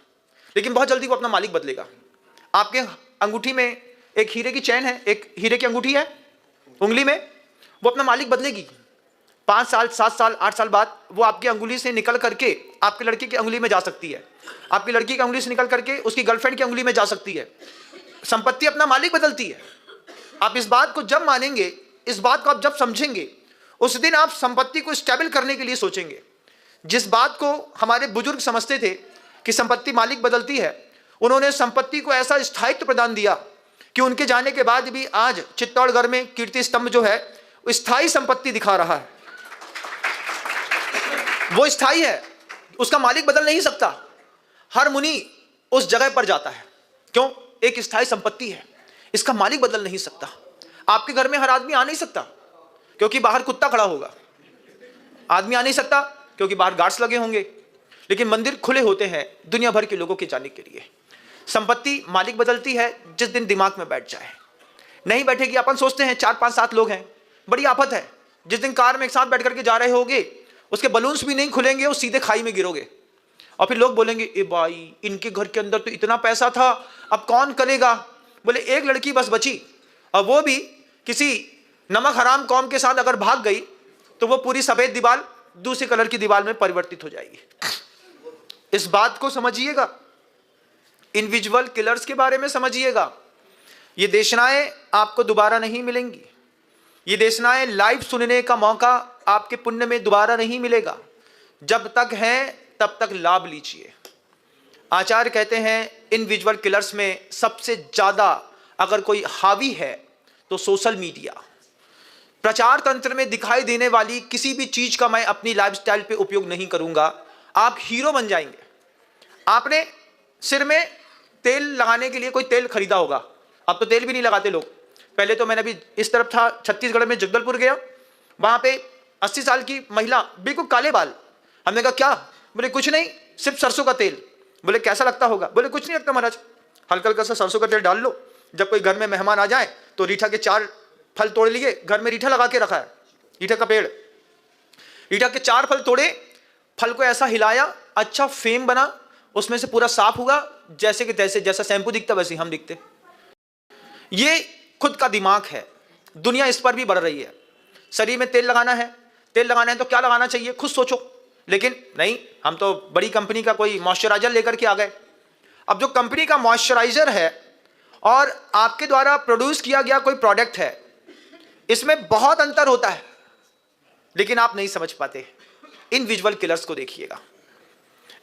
लेकिन बहुत जल्दी वो अपना मालिक बदलेगा। आपके अंगूठी में एक हीरे की चैन है, एक हीरे की अंगूठी है उंगली में, वो अपना मालिक बदलेगी। 5 साल, 7 साल, 8 साल बाद वो आपकी अंगुली से निकल करके आपके लड़के की अंगुली में जा सकती है, आपकी लड़की की अंगुली से निकल करके उसकी गर्लफ्रेंड की अंगुली में जा सकती है। संपत्ति अपना मालिक बदलती है। आप इस बात को जब मानेंगे, इस बात को आप जब समझेंगे, उस दिन आप संपत्ति को स्टेबल करने के लिए सोचेंगे। जिस बात को हमारे बुजुर्ग समझते थे कि संपत्ति मालिक बदलती है, उन्होंने संपत्ति को ऐसा स्थायित्व प्रदान दिया कि उनके जाने के बाद भी आज चित्तौड़गढ़ में कीर्ति स्तंभ जो है वो स्थायी संपत्ति दिखा रहा है। वो स्थायी है, उसका मालिक बदल नहीं सकता। हर मुनि उस जगह पर जाता है। क्यों? एक स्थायी संपत्ति है, इसका मालिक बदल नहीं सकता। आपके घर में हर आदमी आ नहीं सकता क्योंकि बाहर कुत्ता खड़ा होगा। आदमी आ नहीं सकता क्योंकि बाहर गार्ड्स लगे होंगे, लेकिन मंदिर खुले होते हैं दुनिया भर के लोगों के जाने के लिए। संपत्ति मालिक बदलती है जिस दिन दिमाग में बैठ जाए। नहीं बैठेगी। अपन सोचते हैं 4, 5, 7 लोग हैं, बड़ी आफत है। जिस दिन कार में एक साथ बैठ करके जा रहे होगे, उसके बलून्स भी नहीं खुलेंगे, वो सीधे खाई में गिरोगे। और फिर लोग बोलेंगे, ए भाई, इनके घर के अंदर तो इतना पैसा था, अब कौन करेगा? बोले एक लड़की बस बची, और वो भी किसी नमक हराम कौम के साथ अगर भाग गई तो वो पूरी सफेद दीवार दूसरे कलर की दीवार में परिवर्तित हो जाएगी। इस बात को समझिएगा। इंडिविजुअल किलर्स के बारे में समझिएगा। ये देशनाएं आपको दोबारा नहीं मिलेंगी। ये देशनाएं लाइव सुनने का मौका आपके पुण्य में दोबारा नहीं मिलेगा। जब तक है तब तक लाभ लीजिए। आचार्य कहते हैं इन विजुअल किलर्स में सबसे ज्यादा अगर कोई हावी है तो सोशल मीडिया। प्रचार तंत्र में दिखाई देने वाली किसी भी चीज का मैं अपनी लाइफस्टाइल पे उपयोग नहीं करूंगा। आप हीरो बन जाएंगे। आपने सिर में तेल लगाने के लिए कोई तेल खरीदा होगा, अब तो तेल भी नहीं लगाते लोग। पहले तो मैंने अभी इस तरफ था छत्तीसगढ़ में जगदलपुर गया, वहां पे 80 साल की महिला, बिल्कुल काले बाल। हमने कहा क्या? बोले कुछ नहीं, सिर्फ सरसों का तेल। बोले कैसा लगता होगा? बोले कुछ नहीं लगता महाराज, हल्का हल्का सा सरसों का तेल डाल लो, जब कोई घर में मेहमान आ जाए तो रीठा के 4 फल तोड़ लिए, घर में रीठा लगा के रखा है, रीठा का पेड़, रीठा के 4 फल तोड़े, फल को ऐसा हिलाया, अच्छा फेम बना, उसमें से पूरा साफ हुआ, जैसे कि तैसे, जैसा शैंपू दिखता वैसे हम दिखते। ये खुद का दिमाग है। दुनिया इस पर भी बढ़ रही है। शरीर में तेल लगाना है, तेल लगाना है तो क्या लगाना चाहिए खुद सोचो। लेकिन नहीं, हम तो बड़ी कंपनी का कोई मॉइस्चराइजर लेकर के आ गए। अब जो कंपनी का मॉइस्चराइजर है और आपके द्वारा प्रोड्यूस किया गया कोई प्रोडक्ट है, इसमें बहुत अंतर होता है, लेकिन आप नहीं समझ पाते। इन विजुअल किलर्स को देखिएगा।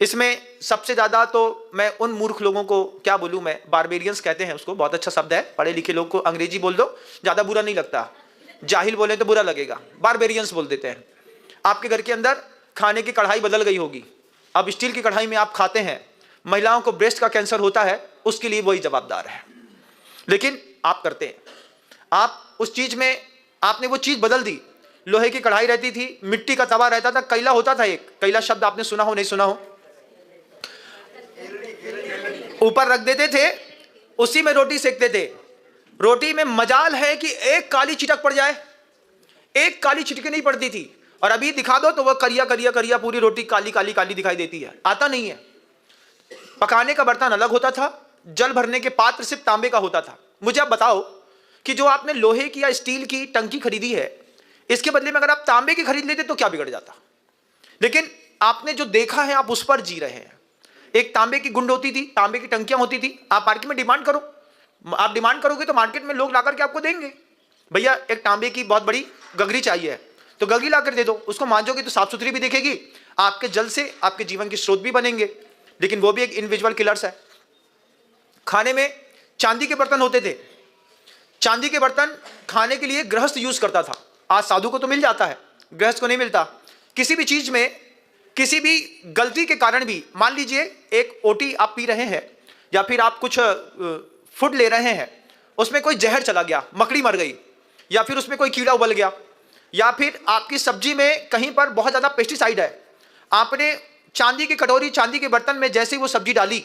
इसमें सबसे ज्यादा तो मैं उन मूर्ख लोगों को क्या बोलूं, मैं बारबेरियंस कहते हैं उसको, बहुत अच्छा शब्द है। पढ़े लिखे लोग को अंग्रेजी बोल दो, ज्यादा बुरा नहीं लगता। जाहिल बोले तो बुरा लगेगा, बारबेरियंस बोल देते हैं। आपके घर के अंदर खाने की कढ़ाई बदल गई होगी, अब स्टील की कढ़ाई में आप खाते हैं, महिलाओं को ब्रेस्ट का कैंसर होता है, उसके लिए वही जवाबदार है। लेकिन आप करते हैं, आप उस चीज में आपने वो चीज बदल दी। लोहे की कढ़ाई रहती थी, मिट्टी का तवा रहता था, कैला होता था, एक कैला शब्द आपने सुना हो नहीं सुना हो, ऊपर रख देते थे, उसी में रोटी सेकते थे। रोटी में मजाल है कि एक काली चिटक पड़ जाए, एक काली चिटके नहीं पड़ती थी, और अभी दिखा दो तो वह करिया करिया करिया पूरी रोटी काली काली काली दिखाई देती है। आता नहीं है। पकाने का बर्तन अलग होता था, जल भरने के पात्र सिर्फ तांबे का होता था। मुझे आप बताओ कि जो आपने लोहे की या स्टील की टंकी खरीदी है, इसके बदले में अगर आप तांबे की खरीद लेते तो क्या बिगड़ जाता? लेकिन आपने जो देखा है आप उस पर जी रहे हैं। एक तांबे की गुंड होती थी, तांबे की टंकियां होती थी। आप मार्केट में डिमांड करो, आप डिमांड करोगे तो मार्केट में लोग ला करके आपको देंगे। भैया एक तांबे की बहुत बड़ी गगरी चाहिए, तो गगरी ला कर दे दो, उसको मांजोगे तो साफ सुथरी भी दिखेगी, आपके जल से आपके जीवन के स्रोत भी बनेंगे। लेकिन वो भी एक इनविजुअल किलर्स है। खाने में चांदी के बर्तन होते थे, चांदी के बर्तन खाने के लिए गृहस्थ यूज करता था। आज साधु को तो मिल जाता है, गृहस्थ को नहीं मिलता। किसी भी चीज में किसी भी गलती के कारण भी, मान लीजिए एक ओटी आप पी रहे हैं या फिर आप कुछ फूड ले रहे हैं, उसमें कोई जहर चला गया, मकड़ी मर गई, या फिर उसमें कोई कीड़ा उबल गया, या फिर आपकी सब्जी में कहीं पर बहुत ज्यादा पेस्टिसाइड है, आपने चांदी की कटोरी, चांदी के बर्तन में जैसे ही वो सब्जी डाली,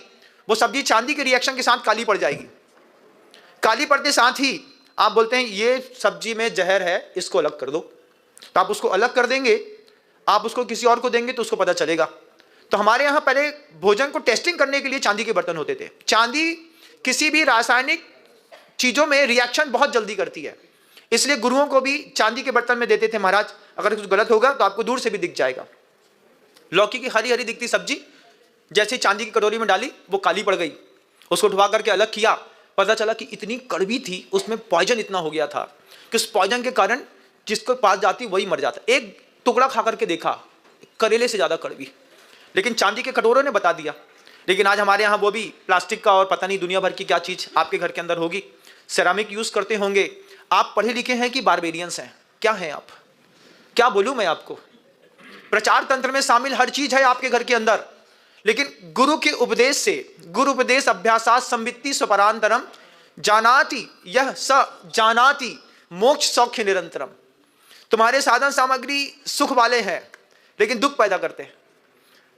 वो सब्जी चांदी के रिएक्शन के साथ काली पड़ जाएगी। काली पड़ते साथ ही आप बोलते हैं ये सब्जी में जहर है, इसको अलग कर दो, तो आप उसको अलग कर देंगे, आप उसको किसी और को देंगे तो उसको पता चलेगा। तो हमारे यहाँ पहले भोजन को टेस्टिंग करने के लिए चांदी के बर्तन होते थे। चांदी किसी भी रासायनिक चीजों में रिएक्शन बहुत जल्दी करती है, इसलिए गुरुओं को भी चांदी के बर्तन में देते थे। महाराज अगर कुछ गलत होगा तो आपको दूर से भी दिख जाएगा। लौकी की हरी हरी दिखती सब्जी जैसे चांदी की कटोरी में डाली, वो काली पड़ गई, उसको उठवा करके अलग किया, पता चला कि इतनी कड़वी थी, उसमें पॉइजन इतना हो गया था कि उस पॉइजन के कारण जिसको पास जाती वही मर जाता। एक टुकड़ा खा करके देखा, करेले से ज्यादा कड़वी, लेकिन चांदी के कटोरों ने बता दिया। लेकिन आज हमारे यहाँ वो भी प्लास्टिक का और पता नहीं दुनिया भर की क्या चीज आपके घर के अंदर होगी, सेरामिक यूज करते होंगे। आप पढ़े लिखे हैं कि बारबेरियंस हैं? क्या हैं आप? क्या बोलूं मैं आपको? प्रचार तंत्र में शामिल हर चीज है आपके घर के अंदर, लेकिन गुरु के उपदेश से, गुरु उपदेश अभ्यासात संवित्ति स्वपरांतरम जानाति यह स जानाति मोक्ष सौख्य निरंतरम। तुम्हारे साधन सामग्री सुख वाले हैं लेकिन दुख पैदा करते हैं।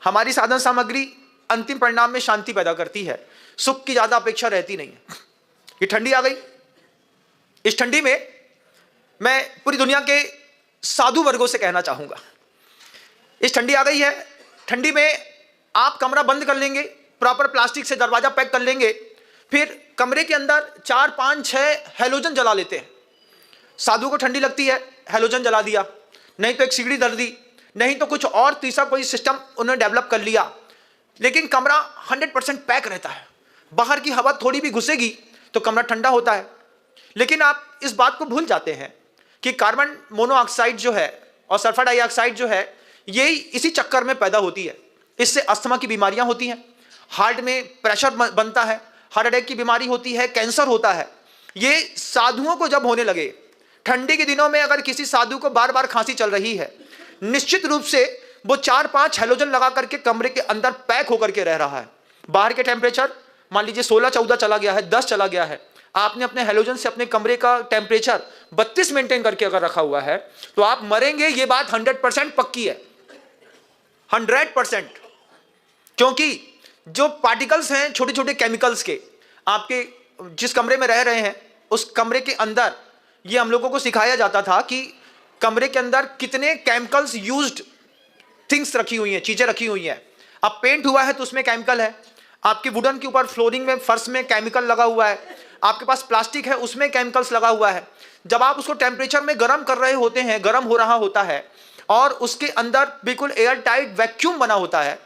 हमारी साधन सामग्री अंतिम परिणाम में शांति पैदा करती है, सुख की ज्यादा अपेक्षा रहती नहीं है। ये ठंडी आ गई, इस ठंडी में मैं पूरी दुनिया के साधु वर्गों से कहना चाहूंगा, इस ठंडी आ गई है, ठंडी में आप कमरा बंद कर लेंगे, प्रॉपर प्लास्टिक से दरवाजा पैक कर लेंगे, फिर कमरे के अंदर 4, 5, 6 हैलोजन जला लेते हैं। साधु को ठंडी लगती है, हैलोजन जला दिया, नहीं तो एक सीढ़ी धर दी, नहीं तो कुछ और तीसरा कोई सिस्टम उन्होंने डेवलप कर लिया, लेकिन कमरा 100% पैक रहता है। बाहर की हवा थोड़ी भी घुसेगी तो कमरा ठंडा होता है। लेकिन आप इस बात को भूल जाते हैं कि कार्बन मोनोऑक्साइड जो है और सल्फर डाइऑक्साइड जो है ये इसी चक्कर में पैदा होती है। इससे अस्थमा की बीमारियां होती हैं, हार्ट में प्रेशर बनता है, हार्ट अटैक की बीमारी होती है, कैंसर होता है। ये साधुओं को जब होने लगे, ठंडी के दिनों में अगर किसी साधु को बार बार खांसी चल रही है, निश्चित रूप से वो 4-5 हैलोजन लगा करके कमरे के अंदर पैक होकर के रह रहा है। बाहर के टेम्परेचर मान लीजिए 16-14 चला गया है, 10 चला गया है, आपने अपने हैलोजन से अपने कमरे का टेम्परेचर 32 मेंटेन करके अगर रखा हुआ है तो आप मरेंगे, ये बात 100% पक्की है, 100%। क्योंकि जो पार्टिकल्स हैं छोटे छोटे केमिकल्स के, आपके जिस कमरे में रह रहे हैं उस कमरे के अंदर, ये हम लोगों को सिखाया जाता था कि कमरे के अंदर कितने केमिकल्स यूज्ड थिंग्स रखी हुई हैं, चीजें रखी हुई हैं। अब पेंट हुआ है तो उसमें केमिकल है, आपके वुडन के ऊपर फ्लोरिंग में फर्श में केमिकल लगा हुआ है, आपके पास प्लास्टिक है उसमें केमिकल्स लगा हुआ है। जब आप उसको टेम्परेचर में गर्म कर रहे होते हैं, गर्म हो रहा होता है और उसके अंदर बिल्कुल एयर टाइट वैक्यूम बना होता है,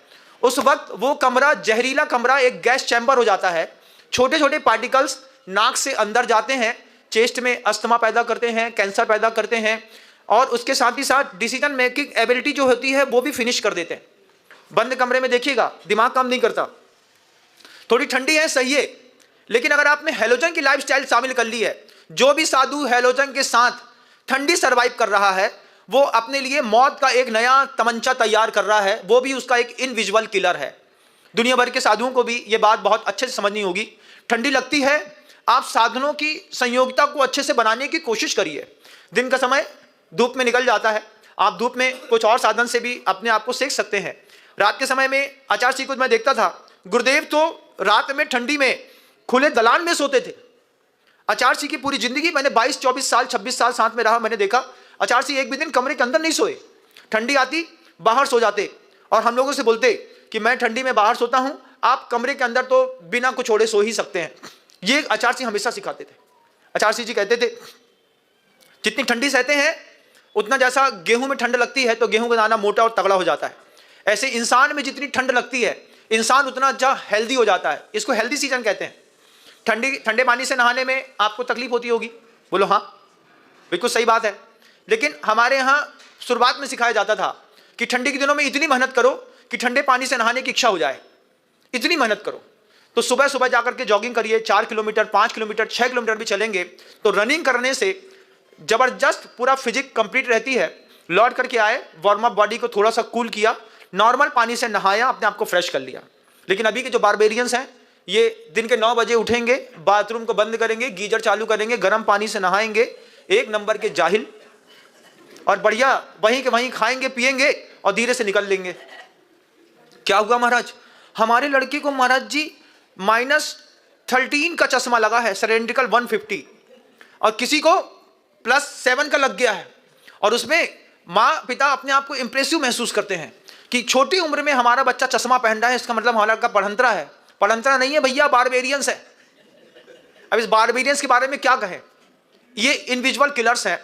उस वक्त वो कमरा जहरीला कमरा एक गैस चैम्बर हो जाता है। छोटे छोटे पार्टिकल्स नाक से अंदर जाते हैं, चेस्ट में अस्थमा पैदा करते हैं, कैंसर पैदा करते हैं, और उसके साथ ही साथ डिसीजन मेकिंग एबिलिटी जो होती है वो भी फिनिश कर देते हैं। बंद कमरे में देखिएगा दिमाग काम नहीं करता। थोड़ी ठंडी है सही है, लेकिन अगर आपने हैलोजन की लाइफस्टाइल शामिल कर ली है, जो भी साधु हैलोजन के साथ ठंडी सरवाइव कर रहा है वो अपने लिए मौत का एक नया तमंचा तैयार कर रहा है, वो भी उसका एक इनविजुअल किलर है। दुनिया भर के साधुओं को भी ये बात बहुत अच्छे से समझनी होगी। ठंडी लगती है, आप साधनों की संयोगिता को अच्छे से बनाने की कोशिश करिए। दिन का समय धूप में निकल जाता है, आप धूप में कुछ और साधन से भी अपने आप को सेक सकते हैं। रात के समय में आचार्य जी को मैं देखता था, गुरुदेव तो रात में ठंडी में खुले दलान में सोते थे। आचार्य जी की पूरी जिंदगी, मैंने 22-24 साल 26 साल साथ में रहा, मैंने देखा आचार्य जी एक भी दिन कमरे के अंदर नहीं सोए। ठंडी आती बाहर सो जाते और हम लोगों से बोलते कि मैं ठंडी में बाहर सोता हूं, आप कमरे के अंदर तो बिना कुछ ओढ़े सो ही सकते हैं। ये आचार्य जी हमेशा सिखाते थे। आचार्य जी कहते थे जितनी ठंडी सहते हैं उतना, जैसा गेहूं में ठंड लगती है तो गेहूं का दाना मोटा और तगड़ा हो जाता है, ऐसे इंसान में जितनी ठंड लगती है इंसान उतना हेल्दी हो जाता है। इसको हेल्दी सीजन कहते हैं। ठंडे पानी से नहाने में आपको तकलीफ होती होगी, बोलो हाँ, बिल्कुल सही बात है। लेकिन हमारे यहाँ शुरुआत में सिखाया जाता था कि ठंडी के दिनों में इतनी मेहनत करो कि ठंडे पानी से नहाने की इच्छा हो जाए, इतनी मेहनत करो। तो सुबह सुबह जाकर के जॉगिंग करिए, 4 किलोमीटर 5 किलोमीटर 6 किलोमीटर भी चलेंगे तो रनिंग करने से जबरदस्त पूरा फिजिक कंप्लीट रहती है। लौट करके आए, वार्म अप बॉडी को थोड़ा सा कूल किया, नॉर्मल पानी से नहाया, अपने आप को फ्रेश कर लिया। लेकिन अभी के जो बारबेरियंस हैं, ये दिन के 9 बजे उठेंगे, बाथरूम को बंद करेंगे, गीजर चालू करेंगे, गर्म पानी से नहाएंगे, एक नंबर के जाहिल, और बढ़िया वहीं के वहीं खाएंगे पिएंगे और धीरे से निकल लेंगे। क्या हुआ महाराज, हमारे लड़के को महाराज जी -13 का चश्मा लगा है, सिलेंड्रिकल 150, और किसी को +7 का लग गया है। और उसमें माँ पिता अपने आप को इंप्रेसिव महसूस करते हैं कि छोटी उम्र में हमारा बच्चा चश्मा पहन रहा है, इसका मतलब हमारा लड़का पढ़ंतरा है। पढ़ंतरा नहीं है भैया, बारबेरियंस है। अब इस बारबेरियंस के बारे में क्या कहें, ये इनविजुअल किलर्स हैं।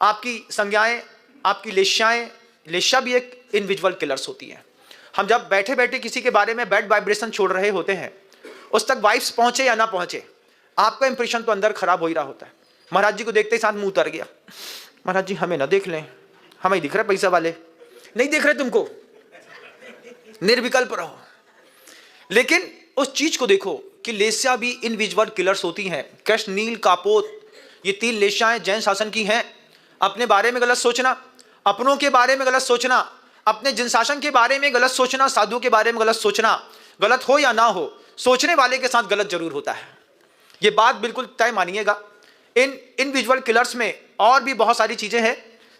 आपकी संज्ञाएं, आपकी लेश्याएं, लेश्या भी एक इनविजुअल किलर्स होती हैं। हम जब बैठे बैठे किसी के बारे में बैड वाइब्रेशन छोड़ रहे होते हैं, उस तक वाइब्स पहुंचे या ना पहुंचे, आपका इंप्रेशन तो अंदर खराब हो ही रहा होता है। महाराज जी को देखते ही साथ मुंह उतर गया, महाराज जी हमें ना देख लें, हमें दिख रहे पैसा वाले, नहीं देख रहे तुमको, निर्विकल्प रहो। लेकिन उस चीज को देखो कि लेस्या भी इनविजुअल किलर्स होती हैं। कृष्ण, नील, कापोत, ये 3 लेस्याएं जैन शासन की हैं। अपने बारे में गलत सोचना, अपनों के बारे में गलत सोचना, अपने जिन शासन के बारे में गलत सोचना, साधु के बारे में गलत सोचना, गलत हो या ना हो, सोचने वाले के साथ गलत जरूर होता है। ये बात बिल्कुल तय मानिएगा। इन इनविजुअल किलर्स में और भी बहुत सारी चीजें हैं।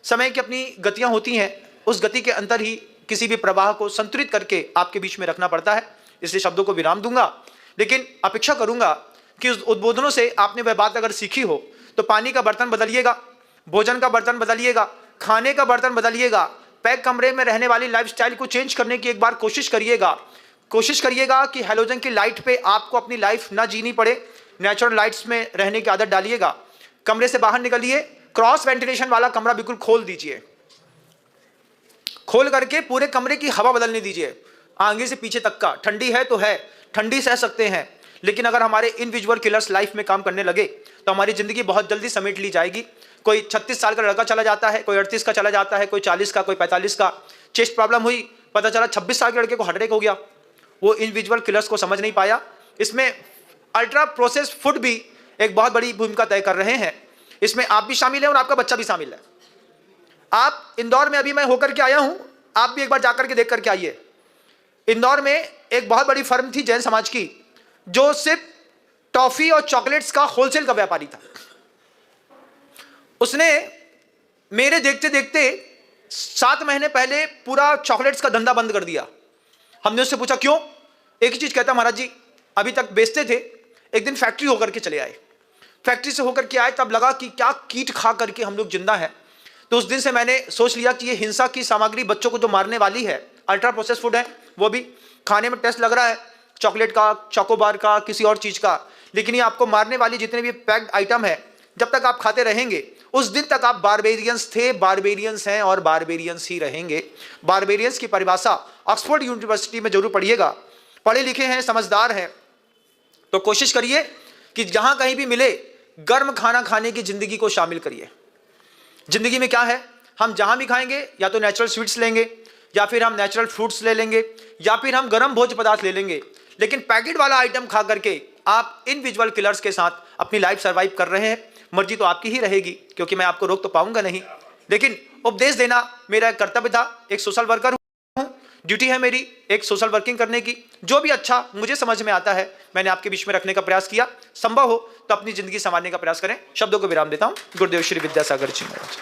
समय की अपनी गतियां होती हैं, उस गति के अंदर ही किसी भी प्रवाह को संतुलित करके आपके बीच में रखना पड़ता है। इसलिए शब्दों को विराम दूंगा, लेकिन अपेक्षा करूंगा कि उस उद्बोधनों से आपने वह बात अगर सीखी हो तो पानी का बर्तन बदलिएगा, भोजन का बर्तन बदलिएगा, खाने का बर्तन बदलिएगा, पैक कमरे में रहने वाली लाइफस्टाइल को चेंज करने की एक बार कोशिश करिएगा। कोशिश करिएगा कि हैलोजन की लाइट पे आपको अपनी लाइफ ना जीनी पड़े, नेचुरल लाइट्स में रहने की आदत डालिएगा। कमरे से बाहर निकलिए, क्रॉस वेंटिलेशन वाला कमरा बिल्कुल खोल दीजिए, खोल करके पूरे कमरे की हवा बदलने दीजिए, आगे से पीछे तक का। ठंडी है तो है, ठंडी सह सकते हैं, लेकिन अगर हमारे इनविजुअल किलर्स लाइफ में काम करने लगे तो हमारी जिंदगी बहुत जल्दी समेट ली जाएगी। कोई 36 साल का लड़का चला जाता है, कोई 38 का चला जाता है, कोई 40 का, कोई 45 का। चेस्ट प्रॉब्लम हुई, पता चला 26 साल के लड़के को हार्ट अटैक हो गया। वो इंडिविजुअल किलर्स को समझ नहीं पाया। इसमें अल्ट्रा प्रोसेस्ड फूड भी एक बहुत बड़ी भूमिका तय कर रहे हैं। इसमें आप भी शामिल हैं और आपका बच्चा भी शामिल है। आप इंदौर में, अभी मैं होकर के आया हूं, आप भी एक बार जाकर के देख करके आइए। इंदौर में एक बहुत बड़ी फर्म थी जैन समाज की, जो सिर्फ टॉफी और चॉकलेट्स का होलसेल का व्यापारी था। उसने मेरे देखते देखते 7 महीने पहले पूरा चॉकलेट्स का धंधा बंद कर दिया। हमने उससे पूछा क्यों? एक ही चीज कहता, महाराज जी अभी तक बेचते थे, एक दिन फैक्ट्री होकर के चले आए। फैक्ट्री से होकर के आए, तब लगा कि क्या कीट खा करके हम लोग जिंदा है। तो उस दिन से मैंने सोच लिया कि ये हिंसा की सामग्री बच्चों को जो मारने वाली है, अल्ट्रा प्रोसेस फूड है, वो भी खाने में टेस्ट लग रहा है, चॉकलेट का, चोकोबार का, किसी और चीज का, लेकिन ये आपको मारने वाली जितने भी पैक्ड आइटम है, जब तक आप खाते रहेंगे उस दिन तक आप बारबेरियंस थे, बारबेरियंस हैं और बारबेरियंस ही रहेंगे। बारबेरियंस की परिभाषा ऑक्सफोर्ड यूनिवर्सिटी में जरूर पढ़िएगा। पढ़े लिखे हैं, समझदार हैं, तो कोशिश करिए कि जहां कहीं भी मिले गर्म खाना खाने की जिंदगी को शामिल करिए। जिंदगी में क्या है, हम जहां भी खाएंगे या तो नेचुरल स्वीट्स लेंगे, या फिर हम नेचुरल फ्रूट्स ले लेंगे, या फिर हम गर्म भोज्य पदार्थ ले लेंगे, लेकिन पैकेट वाला आइटम खा करके आप इंडिविजुअल किलर्स के साथ अपनी लाइफ सर्वाइव कर रहे हैं। मर्जी तो आपकी ही रहेगी, क्योंकि मैं आपको रोक तो पाऊंगा नहीं, लेकिन उपदेश देना मेरा एक कर्तव्य था। एक सोशल वर्कर हूं, ड्यूटी है मेरी एक सोशल वर्किंग करने की। जो भी अच्छा मुझे समझ में आता है मैंने आपके बीच में रखने का प्रयास किया। संभव हो तो अपनी जिंदगी संवारने का प्रयास करें। शब्दों को विराम देता हूं। गुरुदेव श्री विद्यासागर जी महाराज।